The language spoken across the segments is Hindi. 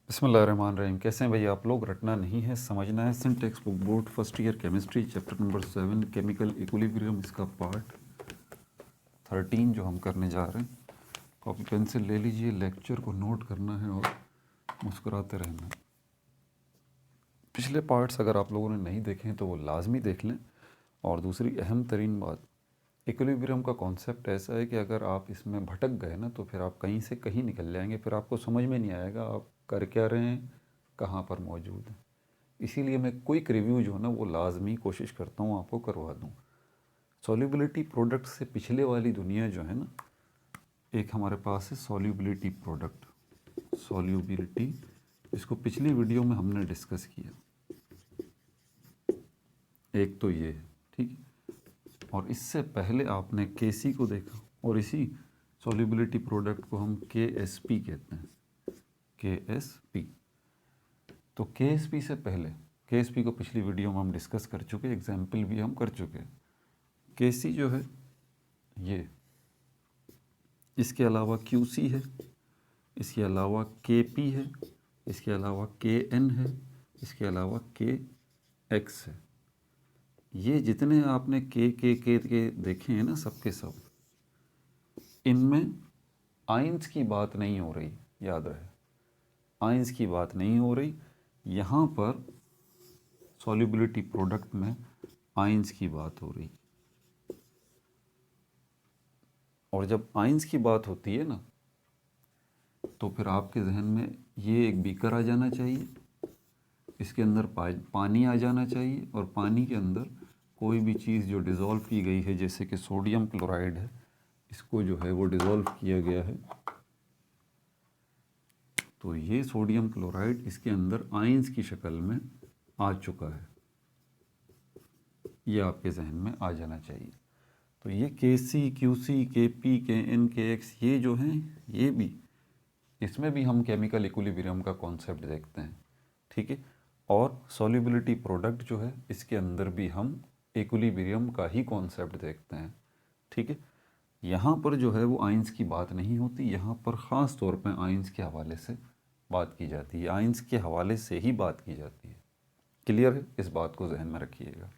बिस्मिल्लाहिर्रहमानिर्रहीम। कैसे हैं भैया आप लोग? रटना नहीं है, समझना है। Syntax book board first year chemistry chapter number 7 chemical equilibrium, इसका पार्ट 13 जो हम करने जा रहे हैं। कॉपी पेंसिल ले लीजिए, लेक्चर को नोट करना है और मुस्कुराते रहना है। पिछले पार्ट्स अगर आप लोगों ने नहीं देखे हैं तो वो लाजमी देख लें। और दूसरी अहम तरीन बात, इक्विलिब्रियम का कॉन्सेप्ट ऐसा है कि अगर आप इसमें भटक गए ना तो फिर आप कहीं से कहीं निकल जाएंगे, फिर आपको समझ में नहीं आएगा आप कर क्या रहे हैं, कहाँ पर मौजूद हैं। इसीलिए मैं क्विक रिव्यू जो है ना वो लाजमी कोशिश करता हूँ आपको करवा दूँ। सॉल्युबिलिटी प्रोडक्ट से पिछले वाली दुनिया जो है ना, एक हमारे पास है सॉल्युबिलिटी प्रोडक्ट, सॉल्युबिलिटी, इसको पिछली वीडियो में हमने डिस्कस किया। एक तो ये है, ठीक है। और इससे पहले आपने केसी को देखा, और इसी सॉल्युबिलिटी प्रोडक्ट को हम केएसपी कहते हैं, केएसपी। तो केएसपी से पहले, केएसपी को पिछली वीडियो में हम डिस्कस कर चुके, एग्जाम्पल भी हम कर चुके। केसी जो है ये, इसके अलावा क्यूसी है, इसके अलावा केपी है, इसके अलावा केएन है, इसके अलावा के एक्स है। ये जितने आपने के देखे हैं ना, सबके सब, इनमें आइंस की बात नहीं हो रही, याद रहे, आइंस की बात नहीं हो रही। यहाँ पर सॉल्युबिलिटी प्रोडक्ट में आइंस की बात हो रही। और जब आइंस की बात होती है ना तो फिर आपके जहन में ये एक बीकर आ जाना चाहिए, इसके अंदर पानी आ जाना चाहिए, और पानी के अंदर कोई भी चीज़ जो डिज़ोल्व की गई है, जैसे कि सोडियम क्लोराइड है, इसको जो है वो डिज़ोल्व किया गया है। तो ये सोडियम क्लोराइड इसके अंदर आइंस की शक्ल में आ चुका है, ये आपके जहन में आ जाना चाहिए। तो ये के सी, क्यू सी, के पी, के एन, के एक्स, ये जो हैं, ये भी, इसमें भी हम केमिकल इक्विलिब्रियम का कॉन्सेप्ट देखते हैं, ठीक है। और सॉल्युबिलिटी प्रोडक्ट जो है, इसके अंदर भी हम इक्विलिब्रियम का ही कॉन्सेप्ट देखते हैं, ठीक है। यहाँ पर जो है वो आइंस की बात नहीं होती, यहाँ पर ख़ास तौर पर आइंस के हवाले से बात की जाती है, आइंस के हवाले से ही बात की जाती है। क्लियर है? इस बात को जहन में रखिएगा।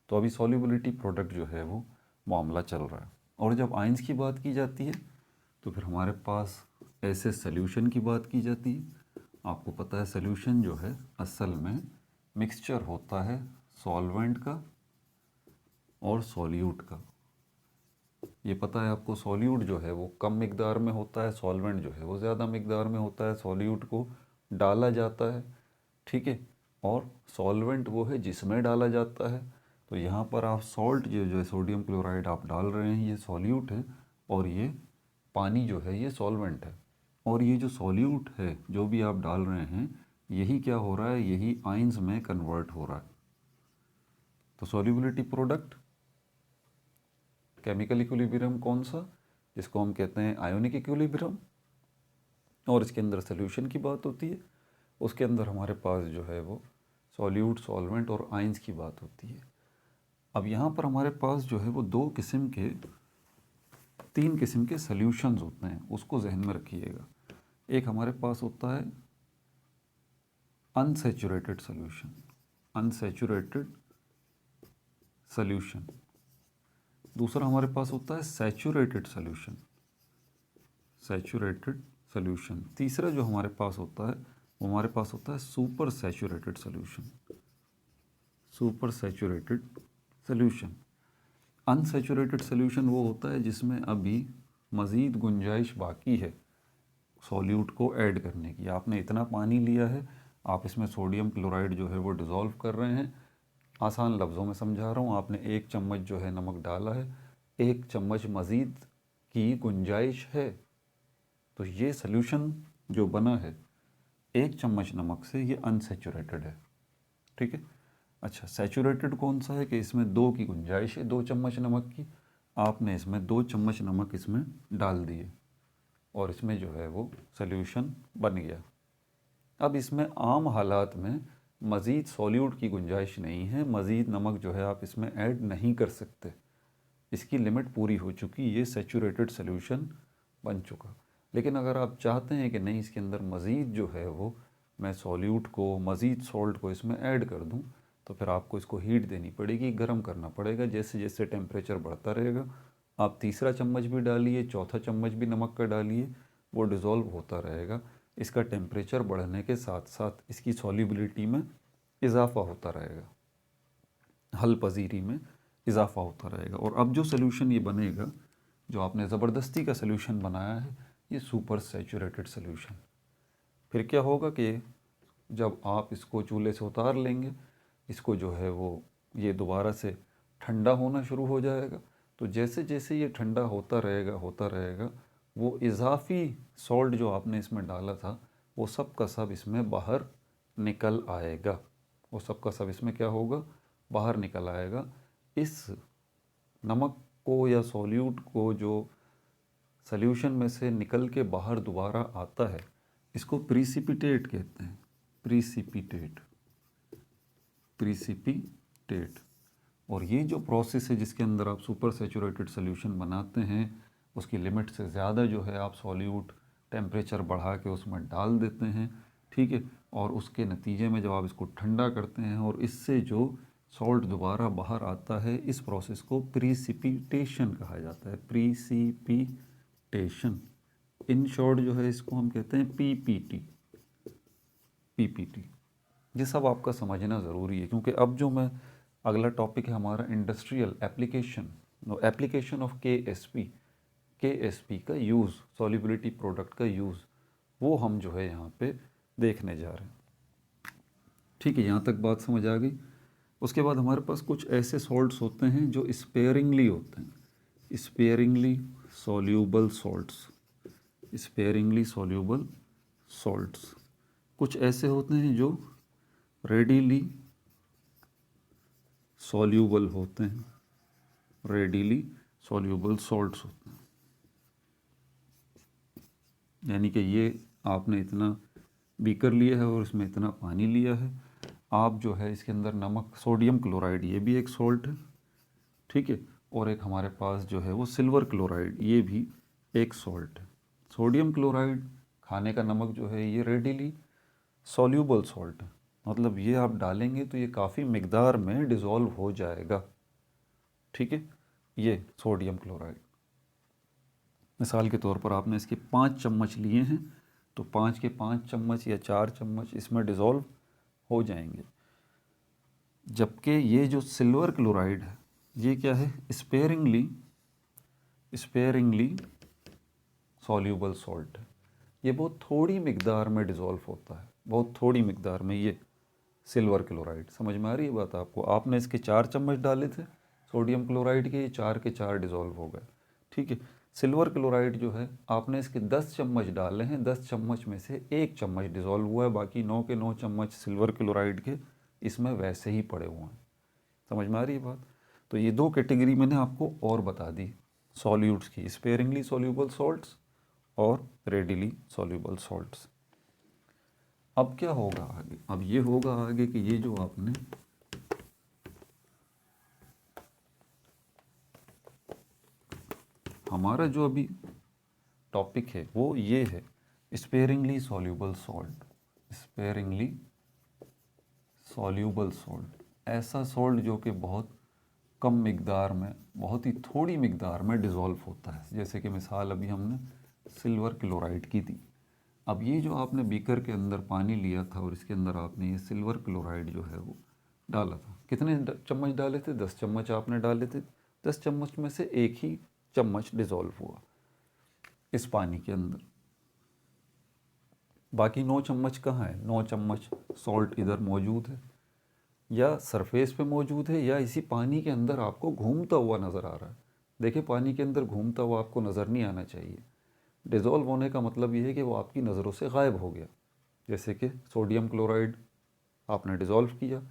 तो अभी सॉल्युबिलिटी प्रोडक्ट जो है वो मामला चल रहा है। और जब आइंस की बात की जाती है तो फिर हमारे पास ऐसे सॉल्यूशन की बात की जाती है। आपको पता है सॉल्यूशन जो है असल में मिक्सचर होता है सॉल्वेंट का और सॉल्यूट का। ये पता है आपको, सॉल्यूट जो है वो कम मिकदार में होता है, सॉल्वेंट जो है वो ज़्यादा मिकदार में होता है। सॉल्यूट को डाला जाता है, ठीक है, और सॉल्वेंट वो है जिसमें डाला जाता है। तो यहाँ पर आप सॉल्ट जो है सोडियम क्लोराइड आप डाल रहे हैं, ये सॉल्यूट है, और ये पानी जो है ये सॉल्वेंट है। और ये जो सॉल्यूट है जो भी आप डाल रहे हैं, यही क्या हो रहा है, यही आइंस में कन्वर्ट हो रहा है। तो सॉल्युबिलिटी प्रोडक्ट, केमिकल इक्विलिब्रियम कौन सा, जिसको हम कहते हैं आयोनिक इक्विलिब्रियम, और इसके अंदर सोल्यूशन की बात होती है। उसके अंदर हमारे पास जो है वो सॉल्यूट, सॉल्वेंट और आइंस की बात होती है। अब यहाँ पर हमारे पास जो है वो तीन किस्म के सॉल्यूशंस होते हैं, उसको जहन में रखिएगा। एक हमारे पास होता है अनसैचुरेटेड सॉल्यूशन, अनसैचुरेटेड सॉल्यूशन। दूसरा हमारे पास होता है सैचुरेटेड सॉल्यूशन, सैचुरेटेड सॉल्यूशन। तीसरा जो हमारे पास होता है वो हमारे पास होता है super saturated solution, super saturated solution. Unsaturated solution वो होता है जिसमें अभी मज़ीद गुंजाइश बाकी है सॉल्यूट को ऐड करने की। आपने इतना पानी लिया है, आप इसमें सोडियम क्लोराइड जो है वो डिज़ोल्व कर रहे हैं। आसान लफ्ज़ों में समझा रहा हूँ, आपने 1 चम्मच जो है नमक डाला है, 1 चम्मच मज़ीद की गुंजाइश है। तो ये सॉल्यूशन जो बना है 1 चम्मच नमक से, ये अनसैचुरेटेड है, ठीक है। अच्छा, सैचुरेटेड कौन सा है कि इसमें 2 की गुंजाइश है, 2 चम्मच नमक की। आपने इसमें 2 चम्मच नमक इसमें डाल दिए और इसमें जो है वो सॉल्यूशन बन गया। अब इसमें आम हालात में मज़ीद सॉल्यूट की गुंजाइश नहीं है, मज़ीद नमक जो है आप इसमें ऐड नहीं कर सकते, इसकी लिमिट पूरी हो चुकी, ये सैचुरेटेड सॉल्यूशन बन चुका। लेकिन अगर आप चाहते हैं कि नहीं, इसके अंदर मज़ीद जो है वो मैं सॉल्यूट को, मज़ीद सॉल्ट को इसमें ऐड कर दूं, तो फिर आपको इसको हीट देनी पड़ेगी, गर्म करना पड़ेगा। जैसे जैसे टेम्परेचर बढ़ता रहेगा, आप तीसरा चम्मच भी डालिए, चौथा चम्मच भी नमक का डालिए, वो डिज़ोल्व होता रहेगा। इसका टेम्परेचर बढ़ने के साथ साथ इसकी सॉल्युबिलिटी में इजाफ़ा होता रहेगा, हल पजीरी में इजाफ़ा होता रहेगा। और अब जो सोल्यूशन ये बनेगा, जो आपने ज़बरदस्ती का सोल्यूशन बनाया है, ये सुपर सैचुरेटेड सोल्यूशन। फिर क्या होगा कि जब आप इसको चूल्हे से उतार लेंगे, इसको जो है वो ये दोबारा से ठंडा होना शुरू हो जाएगा। तो जैसे जैसे ये ठंडा होता रहेगा, वो इजाफ़ी सॉल्ट जो आपने इसमें डाला था, वो सब का सब इसमें बाहर निकल आएगा। वो सब का सब इसमें क्या होगा, बाहर निकल आएगा। इस नमक को या सॉल्यूट को जो सॉल्यूशन में से निकल के बाहर दोबारा आता है, इसको प्रीसिपिटेट कहते हैं। प्रीसिपिटेट। और ये जो प्रोसेस है जिसके अंदर आप सुपर सैचुरेटेड सॉल्यूशन बनाते हैं, उसकी लिमिट से ज़्यादा जो है आप सॉल्यूट टेम्परेचर बढ़ा के उसमें डाल देते हैं, ठीक है। और उसके नतीजे में जब आप इसको ठंडा करते हैं और इससे जो सॉल्ट दोबारा बाहर आता है, इस प्रोसेस को प्रीसिपिटेशन कहा जाता है। प्रीसिपिटेशन, इन शॉर्ट जो है इसको हम कहते हैं पीपीटी। ये सब आपका समझना ज़रूरी है, क्योंकि अब जो मैं अगला टॉपिक है हमारा इंडस्ट्रियल एप्लीकेशन ऑफ केएसपी का यूज़, सॉल्युबिलिटी प्रोडक्ट का यूज़, वो हम जो है यहाँ पे देखने जा रहे हैं। ठीक है, यहाँ तक बात समझ आ गई। उसके बाद हमारे पास कुछ ऐसे सॉल्ट्स होते हैं जो स्पेयरिंगली होते हैं, स्पेयरिंगली सॉल्यूबल सॉल्ट्स। कुछ ऐसे होते हैं जो रेडीली सॉल्यूबल होते हैं, रेडीली सॉल्यूबल सॉल्ट्स होते हैं। यानी कि ये आपने इतना बीकर लिया है और इसमें इतना पानी लिया है, आप जो है इसके अंदर नमक, सोडियम क्लोराइड, ये भी एक सॉल्ट है, ठीक है। और एक हमारे पास जो है वो सिल्वर क्लोराइड, ये भी एक सॉल्ट है। सोडियम क्लोराइड खाने का नमक जो है ये रेडीली सॉल्यूबल सॉल्ट है, मतलब ये आप डालेंगे तो ये काफ़ी मिकदार में डिज़ोल्व हो जाएगा, ठीक है। ये सोडियम क्लोराइड, मिसाल के तौर पर आपने इसके 5 चम्मच लिए हैं, तो 5 के 5 चम्मच या 4 चम्मच इसमें डिज़ोल्व हो जाएंगे। जबकि ये जो सिल्वर क्लोराइड है, ये क्या है, स्पेयरिंगली सॉल्यूबल सॉल्ट है। ये बहुत थोड़ी मिकदार में डिज़ोल्व होता है, बहुत थोड़ी मिकदार में। ये सिल्वर क्लोराइड, समझ में आ रही है बात आपको? आपने इसके 4 चम्मच डाले थे सोडियम क्लोराइड के, ये 4 के 4 डिज़ोल्व हो गए, ठीक है। सिल्वर क्लोराइड जो है आपने इसके 10 चम्मच डाले हैं, 10 चम्मच में से 1 चम्मच डिज़ोल्व हुआ है, बाकी 9 के 9 चम्मच सिल्वर क्लोराइड के इसमें वैसे ही पड़े हुए हैं। समझ में आ रही है बात? तो ये 2 कैटेगरी मैंने आपको और बता दी सॉल्यूट्स की, स्पेयरिंगली सॉल्यूबल सॉल्ट्स और रेडीली सॉल्यूबल सॉल्ट्स। अब क्या होगा आगे? अब ये होगा आगे कि ये जो आपने हमारा जो अभी टॉपिक है वो ये है स्पेयरिंगली सॉल्यूबल सॉल्ट। स्पेयरिंगली सॉल्यूबल सॉल्ट, ऐसा सॉल्ट जो कि बहुत कम मिकदार में, बहुत ही थोड़ी मिकदार में डिज़ोल्व होता है। जैसे कि मिसाल अभी हमने सिल्वर क्लोराइड की दी। अब ये जो आपने बीकर के अंदर पानी लिया था और इसके अंदर आपने ये सिल्वर क्लोराइड जो है वो डाला था, कितने चम्मच डाले थे? 10 चम्मच आपने डाले थे। 10 चम्मच में से 1 ही चम्मच डिज़ोल्व हुआ इस पानी के अंदर, बाकी 9 चम्मच कहाँ है? 9 चम्मच सॉल्ट इधर मौजूद है, या सरफेस पे मौजूद है, या इसी पानी के अंदर आपको घूमता हुआ नज़र आ रहा है। देखिए, पानी के अंदर घूमता हुआ आपको नज़र नहीं आना चाहिए। डिज़ोल्व होने का मतलब ये है कि वो आपकी नज़रों से गायब हो गया। जैसे कि सोडियम क्लोराइड आपने डिज़ोल्व किया,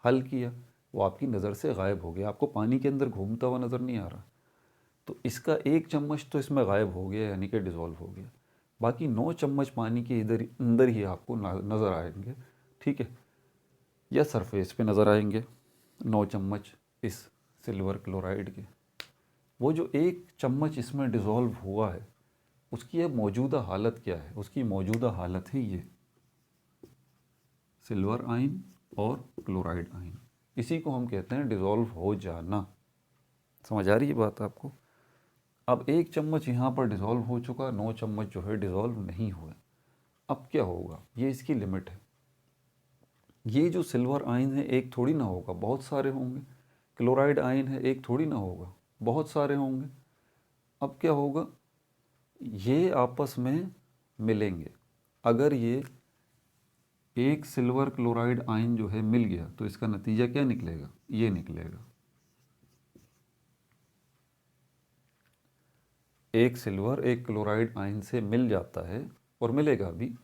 हल किया, वो आपकी नज़र से गायब हो गया, आपको पानी के अंदर घूमता हुआ नज़र नहीं आ रहा। तो इसका 1 चम्मच तो इसमें गायब हो गया, यानी कि डिज़ोल्व हो गया। बाकी 9 चम्मच पानी के इधर अंदर ही आपको नज़र आएंगे, ठीक है, या सरफेस पे नज़र आएंगे 9 चम्मच इस सिल्वर क्लोराइड के। वो जो 1 चम्मच इसमें डिज़ोल्व हुआ है, उसकी अब मौजूदा हालत क्या है? उसकी मौजूदा हालत है ये, सिल्वर आयन और क्लोराइड आयन, इसी को हम कहते हैं डिज़ोल्व हो जाना। समझ आ रही है बात आपको? अब 1 चम्मच यहाँ पर डिज़ोल्व हो चुका, 9 चम्मच जो है डिज़ोल्व नहीं हुआ। अब क्या होगा, ये इसकी लिमिट है। ये जो सिल्वर आयन है एक थोड़ी ना होगा, बहुत सारे होंगे। क्लोराइड आयन है एक थोड़ी ना होगा, बहुत सारे होंगे। अब क्या होगा, ये आपस में मिलेंगे। अगर ये एक सिल्वर क्लोराइड आयन जो है मिल गया तो इसका नतीजा क्या निकलेगा, ये निकलेगा। एक सिल्वर एक क्लोराइड आयन से मिल जाता है और मिलेगा भी,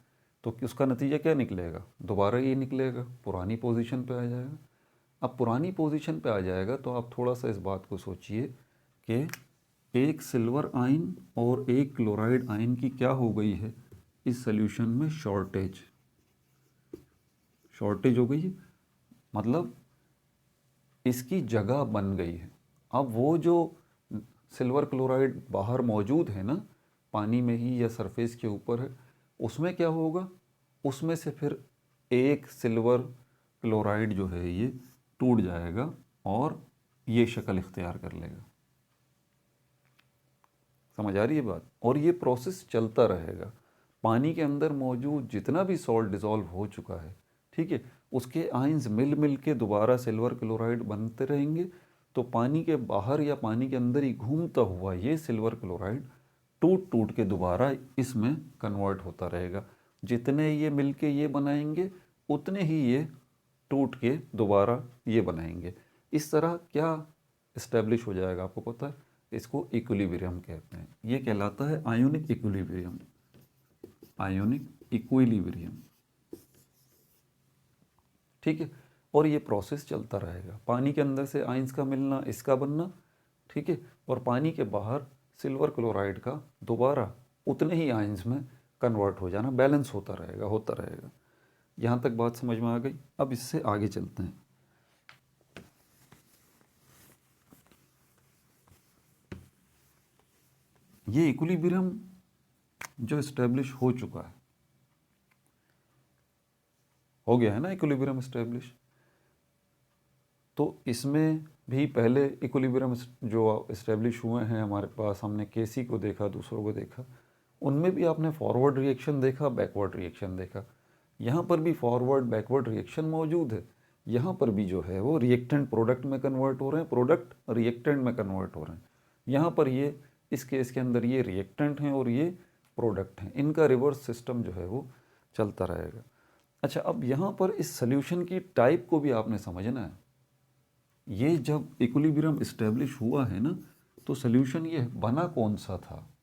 तो उसका नतीजा क्या निकलेगा, दोबारा ये निकलेगा, पुरानी पोजीशन पे आ जाएगा। अब पुरानी पोजीशन पे आ जाएगा तो आप थोड़ा सा इस बात को सोचिए कि एक सिल्वर आयन और एक क्लोराइड आयन की क्या हो गई है इस सॉल्यूशन में, शॉर्टेज हो गई है, मतलब इसकी जगह बन गई है। अब वो जो सिल्वर क्लोराइड बाहर मौजूद है ना, पानी में ही या सरफेस के ऊपर है, उसमें क्या होगा, उसमें से फिर एक सिल्वर क्लोराइड जो है ये टूट जाएगा और ये शक्ल इख्तियार कर लेगा। समझ आ रही है बात? और ये प्रोसेस चलता रहेगा। पानी के अंदर मौजूद जितना भी सॉल्ट डिज़ोल्व हो चुका है, ठीक है, उसके आयंस मिल मिल के दोबारा सिल्वर क्लोराइड बनते रहेंगे। तो पानी के बाहर या पानी के अंदर ही घूमता हुआ ये सिल्वर क्लोराइड टूट टूट के दोबारा इसमें कन्वर्ट होता रहेगा। जितने ये मिल के ये बनाएंगे उतने ही ये टूट के दोबारा ये बनाएंगे। इस तरह क्या इस्टेब्लिश हो जाएगा, आपको पता है, इसको इक्विलिब्रियम कहते हैं। ये कहलाता है आयोनिक इक्विलिब्रियम। आयोनिक इक्विलिब्रियम, ठीक है। और ये प्रोसेस चलता रहेगा, पानी के अंदर से आयंस का मिलना, इसका बनना, ठीक है, और पानी के बाहर सिल्वर क्लोराइड का दोबारा उतने ही आयंस में कन्वर्ट हो जाना, बैलेंस होता रहेगा होता रहेगा। यहाँ तक बात समझ में आ गई? अब इससे आगे चलते हैं। ये इक्विलिब्रियम जो इस्टेब्लिश हो चुका है, हो गया है ना इक्विलिब्रियम इस्टेब्लिश, तो इसमें भी पहले इक्विलिब्रियम जो इस्टेब्लिश हुए हैं हमारे पास, हमने केसी को देखा, दूसरों को देखा, उनमें भी आपने फॉरवर्ड रिएक्शन देखा, बैकवर्ड रिएक्शन देखा। यहाँ पर भी फॉरवर्ड बैकवर्ड रिएक्शन मौजूद है। यहाँ पर भी जो है वो रिएक्टेंट प्रोडक्ट में कन्वर्ट हो रहे हैं, प्रोडक्ट रिएक्टेंट में कन्वर्ट हो रहे हैं। यहाँ पर ये इस केस के अंदर ये रिएक्टेंट हैं और ये प्रोडक्ट हैं, इनका रिवर्स सिस्टम जो है वो चलता रहेगा। अच्छा, अब यहाँ पर इस सोल्यूशन की टाइप को भी आपने समझना है। ये जब इक्विलिब्रियम इस्टेब्लिश हुआ है ना, तो सोल्यूशन ये बना कौन सा था,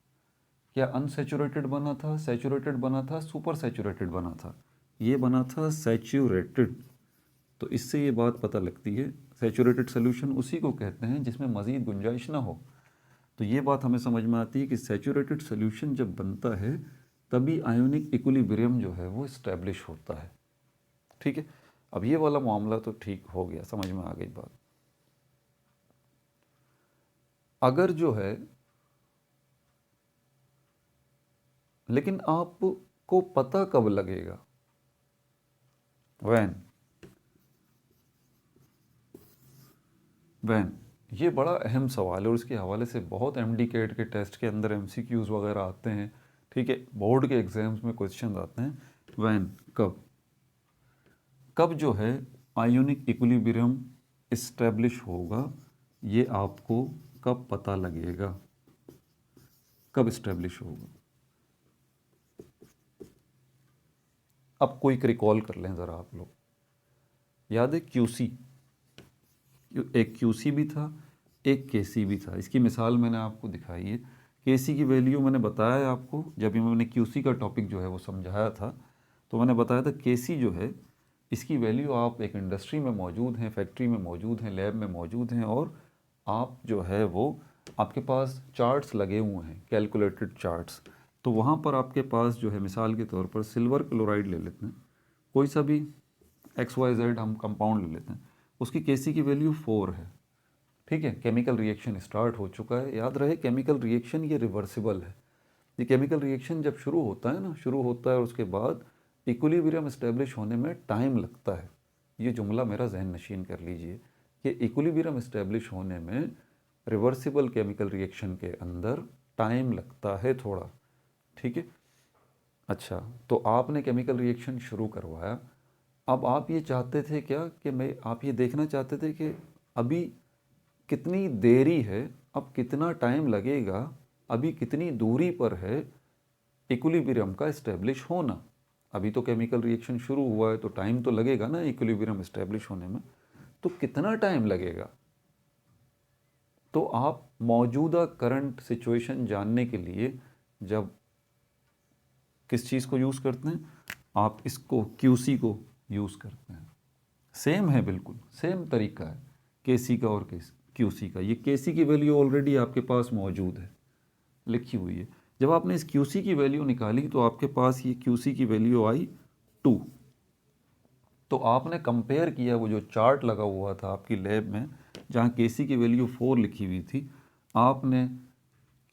क्या अनसैचुरेटेड बना था, सैचुरेटेड बना था, सुपर सैचुरेटेड बना था? ये बना था सैचुरेटेड। तो इससे ये बात पता लगती है, सैचुरेटेड सोल्यूशन उसी को कहते हैं जिसमें मज़ीद गुंजाइश ना हो। तो ये बात हमें समझ में आती है कि सैचुरेटेड सोल्यूशन जब बनता है तभी आयोनिक इक्विलिब्रियम जो है वो इस्टेब्लिश होता है, ठीक है। अब ये वाला मामला तो ठीक हो गया, समझ में आ गई बात। अगर जो है, लेकिन आपको पता कब लगेगा, वैन ये बड़ा अहम सवाल है और उसके हवाले से बहुत एमडीकेट के टेस्ट के अंदर एमसीक्यूज वगैरह आते हैं, ठीक है, बोर्ड के एग्जाम्स में क्वेश्चन आते हैं। वैन कब जो है आयोनिक इक्विलिब्रियम इस्टेब्लिश होगा, ये आपको कब पता लगेगा, कब इस्टेब्लिश होगा। अब कोई रिकॉल कर लें ज़रा आप लोग, याद है क्यूसी, एक क्यूसी भी था, एक केसी भी था। इसकी मिसाल मैंने आपको दिखाई है। केसी की वैल्यू मैंने बताया आपको, जब भी मैंने क्यूसी का टॉपिक जो है वो समझाया था, तो मैंने बताया था केसी जो है इसकी वैल्यू, आप एक इंडस्ट्री में मौजूद हैं, फैक्ट्री में मौजूद हैं, लैब में मौजूद हैं, और आप जो है वो आपके पास चार्ट्स लगे हुए हैं, कैलकुलेटेड चार्ट्स। तो वहाँ पर आपके पास जो है, मिसाल के तौर पर सिल्वर क्लोराइड ले लेते हैं, कोई सा भी XYZ हम कंपाउंड ले लेते हैं, उसकी केसी की वैल्यू 4 है, ठीक है। केमिकल रिएक्शन स्टार्ट हो चुका है। याद रहे केमिकल रिएक्शन ये रिवर्सिबल है। ये केमिकल रिएक्शन जब शुरू होता है ना, शुरू होता है और उसके बाद इक्विलिब्रियम इस्टेब्लिश होने में टाइम लगता है। ये जुमला मेरा जहन नशीन कर लीजिए कि इक्विलिब्रियम इस्टेब्लिश होने में रिवर्सिबल केमिकल रिएक्शन के अंदर टाइम लगता है थोड़ा, ठीक है। अच्छा, तो आपने केमिकल रिएक्शन शुरू करवाया, अब आप ये चाहते थे क्या कि आप ये देखना चाहते थे कि अभी कितनी देरी है, अब कितना टाइम लगेगा, अभी कितनी दूरी पर है इक्विलिब्रियम का इस्टेब्लिश होना। अभी तो केमिकल रिएक्शन शुरू हुआ है तो टाइम तो लगेगा ना इक्विलिब्रियम इस्टेब्लिश होने में, तो कितना टाइम लगेगा। तो आप मौजूदा करंट सिचुएशन जानने के लिए जब किस चीज़ को यूज़ करते हैं, आप इसको QC को यूज़ करते हैं। सेम है, बिल्कुल सेम तरीका है KC का और QC का। ये KC की वैल्यू ऑलरेडी आपके पास मौजूद है, लिखी हुई है। जब आपने इस QC की वैल्यू निकाली तो आपके पास ये QC की वैल्यू आई 2। तो आपने कंपेयर किया, वो जो चार्ट लगा हुआ था आपकी लैब में जहाँ KC की वैल्यू 4 लिखी हुई थी, आपने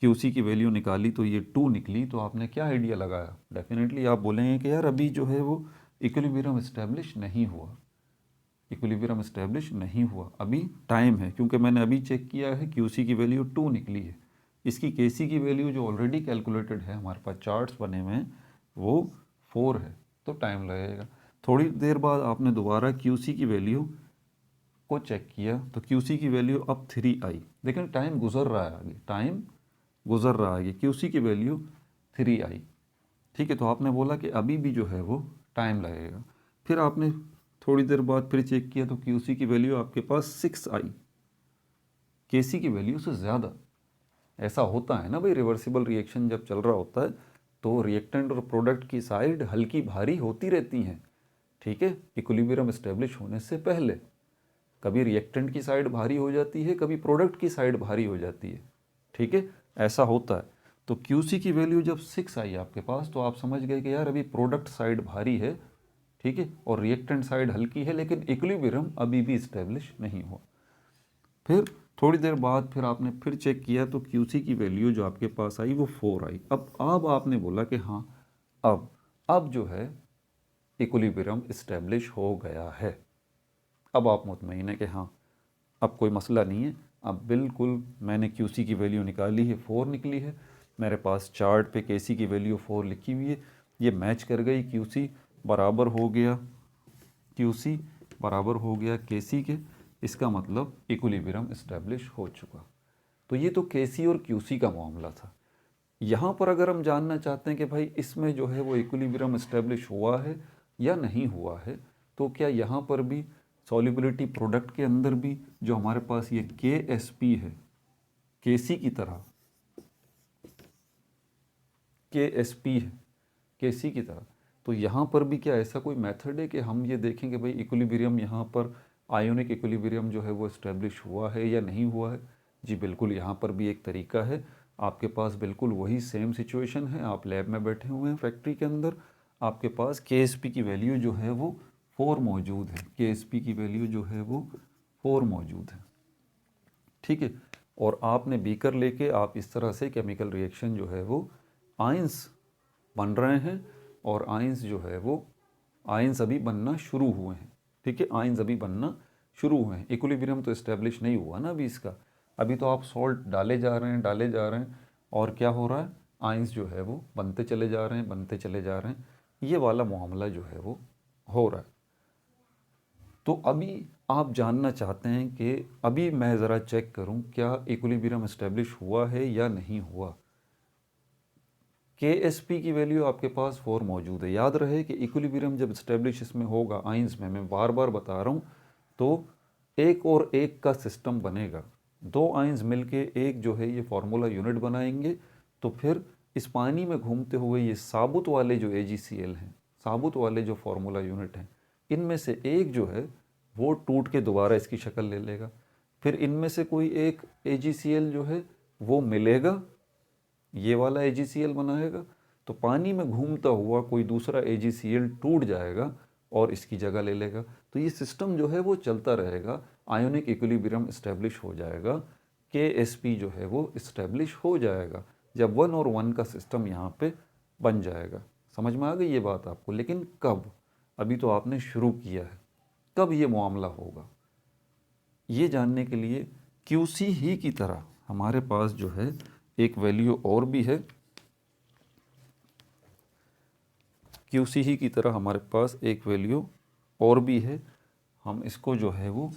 QC की वैल्यू निकाली तो ये 2 निकली। तो आपने क्या आइडिया लगाया, डेफिनेटली आप बोलेंगे कि यार अभी जो है वो इक्विलिब्रियम इस्टेब्लिश नहीं हुआ, इक्विलिब्रियम इस्टेब्लिश नहीं हुआ, अभी टाइम है। क्योंकि मैंने अभी चेक किया है QC की वैल्यू 2 निकली है, इसकी KC की वैल्यू जो ऑलरेडी कैलकुलेटेड है, हमारे पास चार्ट्स बने हुए हैं, वो 4 है, तो टाइम लगेगा। थोड़ी देर बाद आपने दोबारा QC की वैल्यू को चेक किया तो QC की वैल्यू अब 3 आई। लेकिन टाइम गुजर रहा है आगे, टाइम गुजर रहा है, QC की वैल्यू 3 आई, ठीक है। तो आपने बोला कि अभी भी जो है वो टाइम लगेगा। फिर आपने थोड़ी देर बाद फिर चेक किया तो QC की वैल्यू आपके पास 6 आई, KC की वैल्यू से ज़्यादा। ऐसा होता है ना भाई, रिवर्सिबल रिएक्शन जब चल रहा होता है तो रिएक्टेंट और प्रोडक्ट की साइड हल्की भारी होती रहती हैं, ठीक है, इक्विलिब्रियम इस्टेब्लिश होने से पहले। कभी रिएक्टेंट की साइड भारी हो जाती है, कभी प्रोडक्ट की साइड भारी हो जाती है, ठीक है, ऐसा होता है। तो QC की वैल्यू जब 6 आई आपके पास तो आप समझ गए कि यार अभी प्रोडक्ट साइड भारी है, ठीक है, और रिएक्टेंट साइड हल्की है, लेकिन इक्विलिब्रियम अभी भी इस्टेब्लिश नहीं हुआ। फिर थोड़ी देर बाद फिर आपने फिर चेक किया तो QC की वैल्यू जो आपके पास आई वो 4 आई। अब आपने बोला कि हाँ अब जो है इक्विलिब्रियम इस्टेब्लिश हो गया है। अब आप मुतमईन है कि हाँ अब कोई मसला नहीं है, अब बिल्कुल मैंने QC की वैल्यू निकाली है, 4 निकली है, मेरे पास चार्ट पे KC की वैल्यू 4 लिखी हुई है, ये मैच कर गई, QC बराबर हो गया KC के, इसका मतलब इक्विलिब्रियम इस्टेब्लिश हो चुका। तो ये तो KC और QC का मामला था। यहाँ पर अगर हम जानना चाहते हैं कि भाई इसमें जो है वो इक्विलिब्रियम इस्टेब्लिश हुआ है या नहीं हुआ है, तो क्या यहाँ पर भी सॉल्युबिलिटी प्रोडक्ट के अंदर भी जो हमारे पास ये KSP है, KC की तरह KSP है KC की तरह, तो यहाँ पर भी क्या ऐसा कोई मेथड है कि हम ये देखेंगे भाई इक्विलिब्रियम यहाँ पर आयोनिक इक्विलिब्रियम जो है वो इस्टेब्लिश हुआ है या नहीं हुआ है। जी बिल्कुल, यहाँ पर भी एक तरीका है। आपके पास बिल्कुल वही सेम सिचुएशन है, आप लैब में बैठे हुए हैं फैक्ट्री के अंदर, आपके पास KSP की वैल्यू जो है वो 4 मौजूद है, KSP की वैल्यू जो है वो 4 मौजूद है, ठीक है। और आपने बीकर लेके आप इस तरह से केमिकल रिएक्शन जो है वो आयंस बन रहे हैं, और आयंस जो है वो आयंस अभी बनना शुरू हुए हैं, ठीक है, आयंस अभी बनना शुरू हुए हैं। इक्विलिब्रियम तो इस्टेब्लिश नहीं हुआ ना अभी इसका, अभी तो आप सॉल्ट डाले जा रहे हैं और क्या हो रहा है, आयंस जो है वो बनते चले जा रहे हैं, ये वाला मामला जो है वो हो रहा है। तो अभी आप जानना चाहते हैं कि अभी मैं ज़रा चेक करूं क्या इक्विलिब्रियम इस्टेब्लिश हुआ है या नहीं हुआ। KSP की वैल्यू आपके पास 4 मौजूद है। याद रहे कि इक्विलिब्रियम जब इस्टेब्लिश इसमें होगा आयंस में, मैं बार बार बता रहा हूँ, तो एक और एक का सिस्टम बनेगा, 2 आयंस मिलके एक जो है ये फार्मूला यूनिट बनाएंगे। तो फिर इस पानी में घूमते हुए ये साबुत वाले जो AgCl हैं, साबुत वाले जो फार्मूला यूनिट हैं, इनमें से एक जो है वो टूट के दोबारा इसकी शक्ल ले लेगा, फिर इनमें से कोई एक AgCl जो है वो मिलेगा, ये वाला AgCl बनाएगा, तो पानी में घूमता हुआ कोई दूसरा AgCl टूट जाएगा और इसकी जगह ले लेगा। तो ये सिस्टम जो है वो चलता रहेगा, आयोनिक इक्विलिब्रियम इस्टेब्लिश हो जाएगा, KSP जो है वो इस्टेब्लिश हो जाएगा जब 1 और 1 का सिस्टम यहाँ पे बन जाएगा। समझ में आ गई ये बात आपको? लेकिन कब? अभी तो आपने शुरू किया है, कब ये मामला होगा ये जानने के लिए QC ही की तरह हमारे पास जो है एक वैल्यू और भी है। QC ही की तरह हमारे पास एक वैल्यू और भी है, हम इसको जो है वो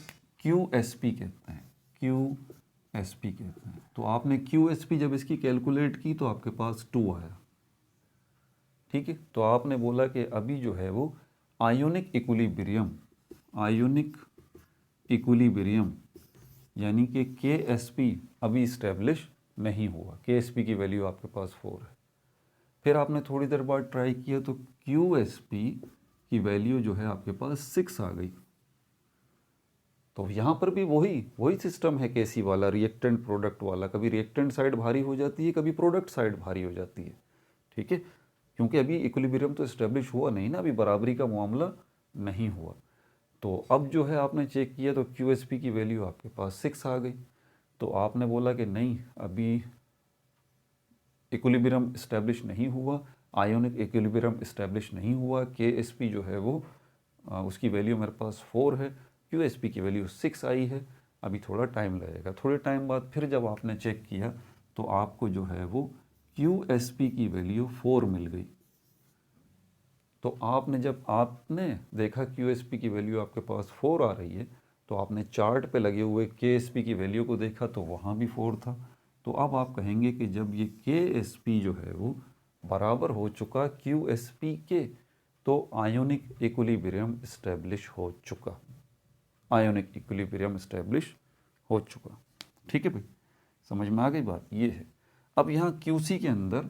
QSP कहते हैं, QSP कहते हैं। तो आपने QSP जब इसकी कैलकुलेट की तो आपके पास 2 आया, ठीक है। तो आपने बोला कि अभी जो है वो आयोनिक इक्विलिब्रियम यानी कि KSP अभी इस्टेब्लिश नहीं हुआ। KSP की वैल्यू आपके पास 4 है। फिर आपने थोड़ी देर बाद ट्राई किया तो QSP की वैल्यू जो है आपके पास 6 आ गई। तो यहाँ पर भी वही सिस्टम है KC वाला, रिएक्टेंट प्रोडक्ट वाला। कभी रिएक्टेंट साइड भारी हो जाती है, कभी प्रोडक्ट साइड भारी हो जाती है, ठीक है। क्योंकि अभी इक्विलिब्रियम तो इस्टेब्लिश हुआ नहीं ना, अभी बराबरी का मामला नहीं हुआ। तो अब जो है आपने चेक किया तो QSP की वैल्यू आपके पास 6 आ गई। तो आपने बोला कि नहीं, अभी इक्विलिब्रियम इस्टेब्लिश नहीं हुआ, आयोनिक इक्विलिब्रियम इस्टेब्लिश नहीं हुआ। KSP जो है वो उसकी वैल्यू मेरे पास 4 है, QSP की वैल्यू 6 आई है। अभी थोड़ा टाइम लगेगा। थोड़े टाइम बाद फिर जब आपने चेक किया तो आपको जो है वो QSP की वैल्यू 4 मिल गई। तो जब आपने देखा QSP की वैल्यू आपके पास 4 आ रही है तो आपने चार्ट पे लगे हुए KSP की वैल्यू को देखा तो वहाँ भी 4 था। तो अब आप कहेंगे कि जब ये KSP जो है वो बराबर हो चुका QSP के, तो आयोनिक इक्विलिब्रियम इस्टेब्लिश हो चुका, आयोनिक इक्विलिब्रियम इस्टेब्लिश हो चुका, ठीक है भाई। समझ में आ गई बात? ये है। अब यहाँ QC के अंदर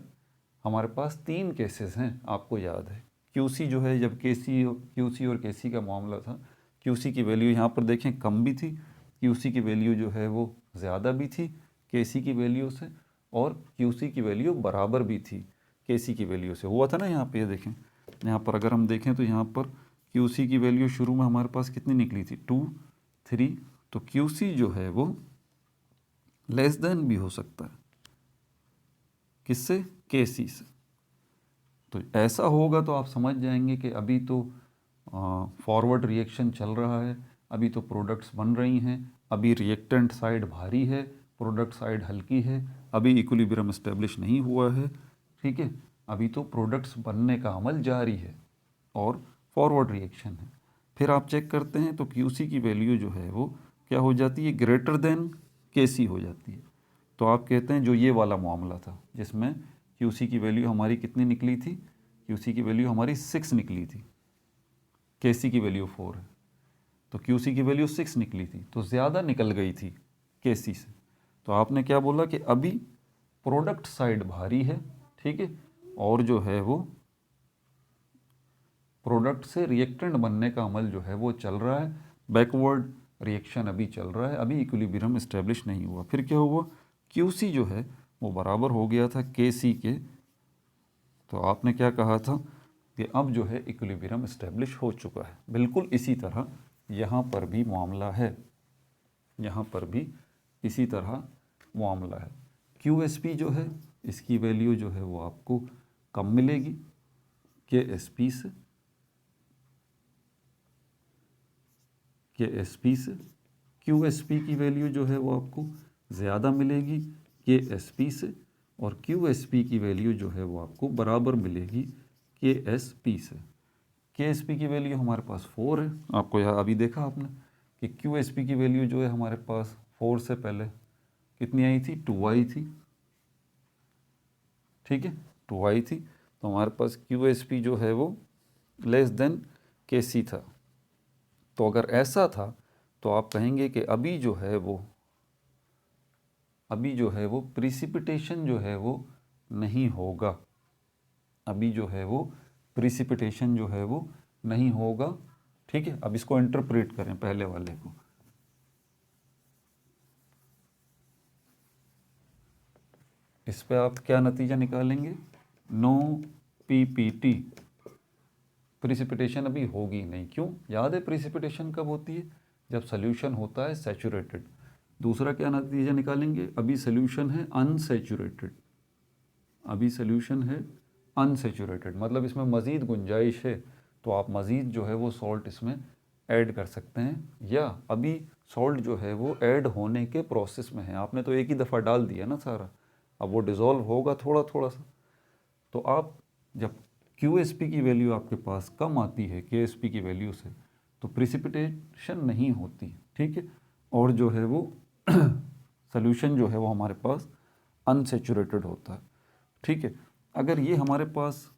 हमारे पास 3 केसेस हैं, आपको याद है। QC जो है जब QC और KC का मामला था, QC की वैल्यू यहाँ पर देखें कम भी थी, QC की वैल्यू जो है वो ज़्यादा भी थी KC की वैल्यू से, और QC की वैल्यू बराबर भी थी KC की वैल्यू से। हुआ था ना यहाँ पे, ये देखें, यहाँ पर अगर हम देखें तो यहाँ पर QC की वैल्यू शुरू में हमारे पास कितनी निकली थी, 2, 3। तो QC जो है वो लेस देन भी हो सकता है, किससे? KC से। तो ऐसा होगा तो आप समझ जाएंगे कि अभी तो फॉरवर्ड रिएक्शन चल रहा है, अभी तो प्रोडक्ट्स बन रही हैं, अभी रिएक्टेंट साइड भारी है, प्रोडक्ट साइड हल्की है, अभी इक्विलिब्रियम इस्टेब्लिश नहीं हुआ है, ठीक है। अभी तो प्रोडक्ट्स बनने का अमल जारी है और फॉरवर्ड रिएक्शन है। फिर आप चेक करते हैं तो QC की वैल्यू जो है वो क्या हो जाती है, ग्रेटर देन KC हो जाती है। तो आप कहते हैं जो ये वाला मामला था जिसमें QC की वैल्यू हमारी कितनी निकली थी, QC की वैल्यू हमारी 6 निकली थी, KC की वैल्यू 4 है, तो QC की वैल्यू 6 निकली थी, तो ज़्यादा निकल गई थी KC से। तो आपने क्या बोला कि अभी प्रोडक्ट साइड भारी है, ठीक है, और जो है वो प्रोडक्ट से रिएक्टेंट बनने का अमल जो है वो चल रहा है, बैकवर्ड रिएक्शन अभी चल रहा है, अभी इक्विलिब्रियम इस्टेब्लिश नहीं हुआ। फिर क्या हुआ, QC जो है वो बराबर हो गया था KC के। तो आपने क्या कहा था कि अब जो है इक्विलिब्रियम इस्टेब्लिश हो चुका है। बिल्कुल इसी तरह यहाँ पर भी मामला है, यहाँ पर भी इसी तरह मामला है। QSP जो है इसकी वैल्यू जो है वो आपको कम मिलेगी KSP से, QSP की वैल्यू जो है वो आपको ज़्यादा मिलेगी KSP से, और QSP की वैल्यू जो है वो आपको बराबर मिलेगी KSP से। KSP की वैल्यू हमारे पास 4 है, आपको यहाँ अभी देखा आपने कि QSP की वैल्यू जो है हमारे पास 4 से पहले कितनी आई थी, 2 आई थी, ठीक है, 2 आई थी। तो हमारे पास QSP जो है वो लेस देन KC था। तो अगर ऐसा था तो आप कहेंगे कि अभी जो है वो प्रिसिपिटेशन जो है वो नहीं होगा, अभी जो है वो प्रिसिपिटेशन जो है वो नहीं होगा, ठीक है। अब इसको इंटरप्रेट करें पहले वाले को। इस पे आप क्या नतीजा निकालेंगे, नो PPT, प्रिसिपिटेशन अभी होगी नहीं। क्यों? याद है प्रिसिपिटेशन कब होती है, जब सोल्यूशन होता है सैचुरेटेड। दूसरा क्या नतीजा निकालेंगे, अभी सोल्यूशन है अनसैचुरेटेड, अभी सोल्यूशन है अनसेचुरेटेड, मतलब इसमें मज़ीद गुंजाइश है तो आप मज़ीद जो है वो सॉल्ट इसमें ऐड कर सकते हैं, या अभी सॉल्ट जो है वो ऐड होने के प्रोसेस में है, आपने तो एक ही दफ़ा डाल दिया ना सारा, अब वो डिज़ोल्व होगा थोड़ा थोड़ा सा। तो आप जब QSP की वैल्यू आपके पास कम आती है KSP की वैल्यू से, तो प्रिसिपिटेशन नहीं होती, ठीक है, और जो है वो सोल्यूशन जो है वो हमारे पास अनसेचुरेटेड होता है, ठीक है। अगर ये हमारे पास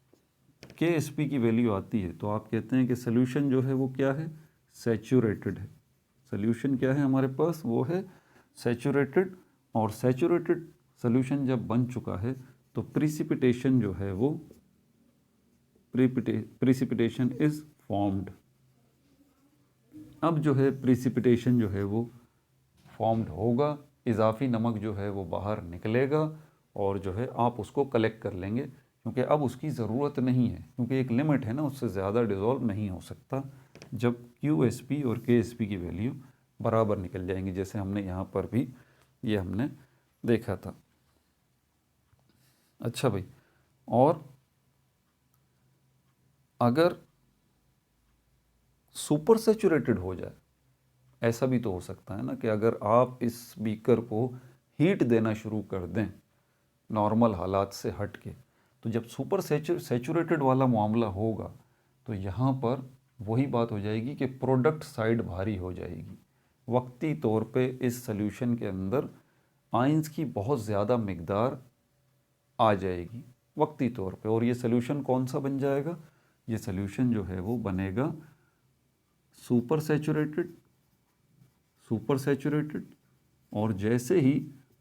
KSP की वैल्यू आती है तो आप कहते हैं कि सोल्यूशन जो है वो क्या है, सैचुरेटेड है। सोल्यूशन क्या है हमारे पास, वो है सैचुरेटेड, और सैचुरेटेड सोल्यूशन जब बन चुका है तो प्रिसिपिटेशन जो है वो प्रिसिपिटेशन इज फॉर्म्ड। अब जो है प्रिसिपिटेशन जो है वो फॉर्म्ड होगा, इजाफी नमक जो है वो बाहर निकलेगा और जो है आप उसको कलेक्ट कर लेंगे, क्योंकि अब उसकी ज़रूरत नहीं है, क्योंकि एक लिमिट है ना, उससे ज़्यादा डिज़ोल्व नहीं हो सकता जब QSP और KSP की वैल्यू बराबर निकल जाएंगी, जैसे हमने यहाँ पर भी ये हमने देखा था। अच्छा भाई, और अगर सुपर सेचुरेटेड हो जाए, ऐसा भी तो हो सकता है ना कि अगर आप इस बीकर को हीट देना शुरू कर दें नॉर्मल हालात से हट के, तो जब सुपर सेचुरेटेड वाला मामला होगा तो यहाँ पर वही बात हो जाएगी कि प्रोडक्ट साइड भारी हो जाएगी, वक्ती तौर पे इस सॉल्यूशन के अंदर आयंस की बहुत ज़्यादा मिकदार आ जाएगी वक्ती तौर पे, और ये सॉल्यूशन कौन सा बन जाएगा, ये सॉल्यूशन जो है वो बनेगा सुपर सेचुरेटेड, और जैसे ही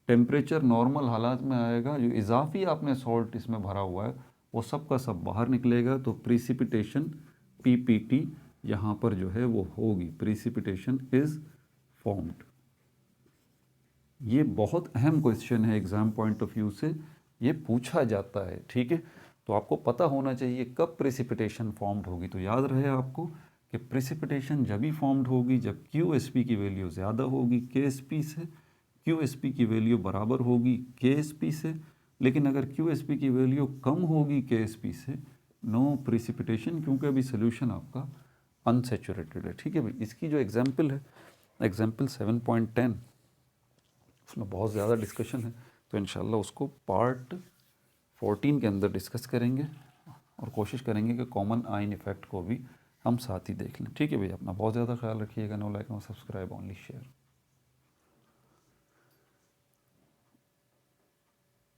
टेम्परेचर नॉर्मल हालात में आएगा, जो इजाफी आपने सॉल्ट इसमें भरा हुआ है वो सब का सब बाहर निकलेगा, तो प्रिसिपिटेशन PPT यहाँ पर जो है वो होगी, प्रिसिपिटेशन इज फॉर्म्ड। ये बहुत अहम क्वेश्चन है, एग्ज़ाम पॉइंट ऑफ व्यू से ये पूछा जाता है, ठीक है। तो आपको पता होना चाहिए कब प्रिसिपिटेशन फॉर्म्ड होगी, तो याद रहे आपको कि प्रिसिपिटेशन जब ही फॉर्म्ड होगी जब QSP की वैल्यू ज़्यादा होगी KSP से, QSP की वैल्यू बराबर होगी KSP से, लेकिन अगर QSP की वैल्यू कम होगी KSP से, नो प्रिसिपिटेशन, क्योंकि अभी सोल्यूशन आपका अनसेचुरेटेड है, ठीक है भाई। इसकी जो एग्जाम्पल है, एग्जाम्पल 7.10, उसमें बहुत ज़्यादा डिस्कशन है, तो इंशाल्लाह उसको पार्ट 14 के अंदर डिस्कस करेंगे और कोशिश करेंगे कि कॉमन आयन इफेक्ट को भी हम साथ ही देख लें, ठीक है भैया। अपना बहुत ज़्यादा ख्याल रखिएगा। No like no subscribe, only share.